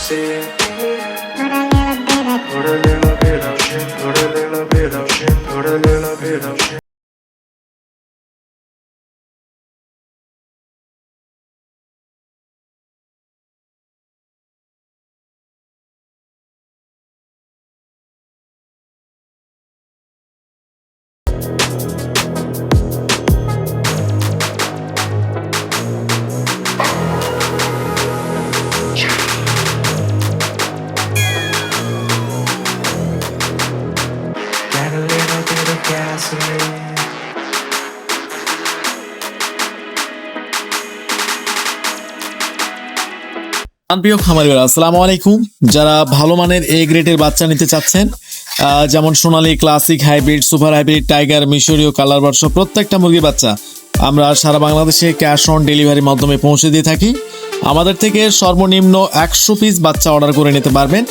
see. Put a little bit of shit, put a little bit of shit, put a little bit of shit. Get a little bit of gasoline. প্রিয় খামারিরা আসসালামু আলাইকুম। যারা ভালো মানের এ গ্রেডের বাচ্চা নিতে চাচ্ছেন, যেমন Sonali, classic, hybrid, super hybrid, tiger, মিশরীয়, কালার বার্ড সহ প্রত্যেকটা মুরগির বাচ্চা আমরা সারা বাংলাদেশে ক্যাশ অন ডেলিভারির মাধ্যমে পৌঁছে দিয়ে থাকি। আমাদের থেকে সর্বনিম্ন 100 পিস বাচ্চা অর্ডার করে নিতে পারবেন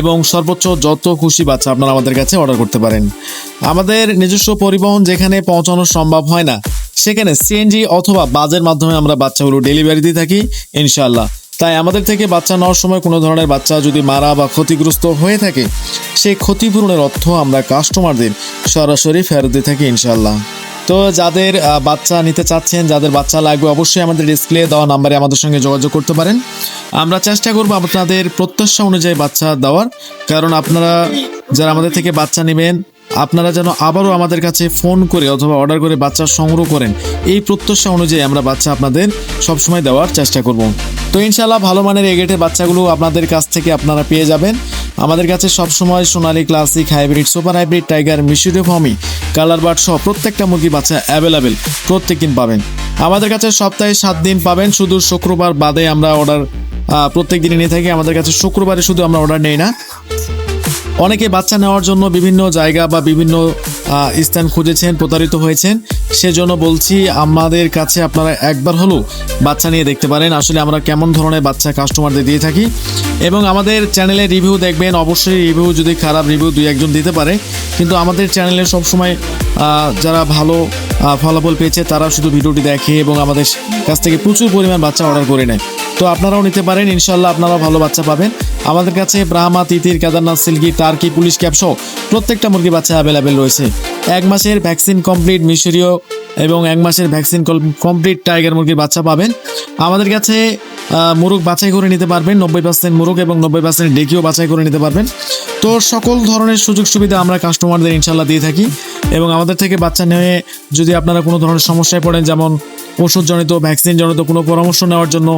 এবং সর্বোচ্চ যত খুশি বাচ্চা আপনারা আমাদের কাছে অর্ডার করতে পারেন। আমাদের নিজস্ব পরিবহন যেখানে পৌঁছানো সম্ভব হয় না, সেখানে সিএনজি অথবা বাসের মাধ্যমে আমরা বাচ্চাগুলো ডেলিভারি দিয়ে থাকি ইনশাআল্লাহ। তাই আমাদের থেকে বাচ্চা নেওয়ার সময় কোনো ধরনের বাচ্চা যদি মারা বা ক্ষতিগ্রস্ত হয়ে থাকে, সেই ক্ষতিপূরণের অর্থ আমরা কাস্টমারদের সরাসরি ফেরত দিয়ে থাকি ইনশাআল্লাহ। তো যাদের বাচ্চা নিতে চাচ্ছেন, যাদের বাচ্চা লাগবে, অবশ্যই আমাদের ডিসপ্লে দেওয়া নাম্বারে আমাদের সঙ্গে যোগাযোগ করতে পারেন। আমরা চেষ্টা করব আপনাদের প্রত্যাশা অনুযায়ী বাচ্চা দেওয়ার, কারণ আপনারা যারা আমাদের থেকে বাচ্চা নেবেন, আপনারা যেন আবারও আমাদের কাছে ফোন করে অথবা অর্ডার করে বাচ্চা সংগ্রহ করেন, এই প্রত্যাশা অনুযায়ী আমরা বাচ্চা আপনাদের সবসময় দেওয়ার চেষ্টা করব। তো ইনশাআল্লাহ ভালো মানের এই গেটের বাচ্চাগুলো আপনাদের কাছ থেকে আপনারা পেয়ে যাবেন। আমাদের কাছে সবসময় Sonali, classic, hybrid, super hybrid, tiger, মিশরীয় ফার্মি, কালার বার্ড সহ প্রত্যেকটা মুরগি বাচ্চা অ্যাভেলেবেল প্রত্যেক দিন পাবেন। আমাদের কাছে সপ্তাহে 7 দিন পাবেন, শুধু শুক্রবার বাদে আমরা অর্ডার প্রত্যেক দিনই নিয়ে থাকি। আমাদের কাছে শুক্রবারে শুধু আমরা অর্ডার নেই না। অনেকে বাচ্চা নেওয়ার জন্য বিভিন্ন জায়গা বা বিভিন্ন স্থান খুঁজেছেন, প্রতারিত হয়েছেন, সেজন্য বলছি আমাদের কাছে আপনারা একবার হলেও বাচ্চা নিয়ে দেখতে পারেন আসলে আমরা কেমন ধরনের বাচ্চা কাস্টমারদের দিয়ে থাকি। এবং আমাদের চ্যানেলে রিভিউ দেখবেন, অবশ্যই রিভিউ যদি খারাপ রিভিউ 2-1 দিতে পারে, কিন্তু আমাদের চ্যানেলে সবসময় যারা ভালো ফলাফল পেয়েছে তারা শুধু ভিডিওটি দেখে এবং আমাদের কাছ থেকে প্রচুর পরিমাণ বাচ্চা অর্ডার করে নেয়। তো আপনারাও নিতে পারেন ইনশাল্লাহ, আপনারাও ভালো বাচ্চা পাবেন। আমাদের কাছে ব্রাহ্মা, তিতির, Kedarnath, silkie, turkey, police cap সহ প্রত্যেকটা মুরগি বাচ্চা অ্যাভেলেবেল রয়েছে। 1 মাসের ভ্যাকসিন কমপ্লিট মিশরীয় এবং 1 মাসের ভ্যাকসিন কমপ্লিট টাইগার মুরগির বাচ্চা পাবেন। আমাদের কাছে মুরগ বাছাই করে নিতে পারবেন, 90% মুরগ এবং 90% ডেকিও বাছাই করে নিতে পারবেন। তো সকল ধরনের সুযোগ সুবিধা আমরা কাস্টমারদের ইনশাল্লাহ দিয়ে থাকি। এবং আমাদের থেকে বাচ্চা নিয়ে যদি আপনারা কোনো ধরনের সমস্যায় পড়েন, যেমন ওষুধজনিত, ভ্যাকসিন জনিত কোনো পরামর্শ নেওয়ার জন্য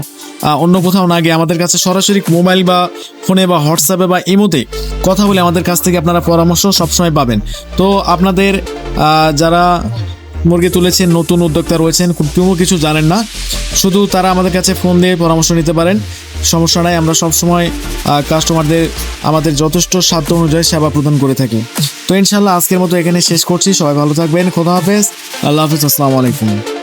অন্য কোথাও না গিয়ে আমাদের কাছে সরাসরি মোবাইল বা ফোনে বা হোয়াটসঅ্যাপে বা ইমোতে কথা বলে আমাদের কাছ থেকে আপনারা পরামর্শ সবসময় পাবেন। তো আপনাদের যারা মুরগি তুলেছেন, নতুন উদ্যোক্তা রয়েছেন, কোনো কিছু জানেন না, শুধু তারা আমাদের কাছে ফোন দিয়ে পরামর্শ নিতে পারেন, সমস্যা নাই। আমরা সবসময় কাস্টমারদের আমাদের যথেষ্ট সাধ্য অনুযায়ী সেবা প্রদান করে থাকি। তো ইনশাল্লাহ আজকের মতো এখানে শেষ করছি। সবাই ভালো থাকবেন, খোদা হাফেজ, আল্লাহ হাফেজ, আসসালামু আলাইকুম।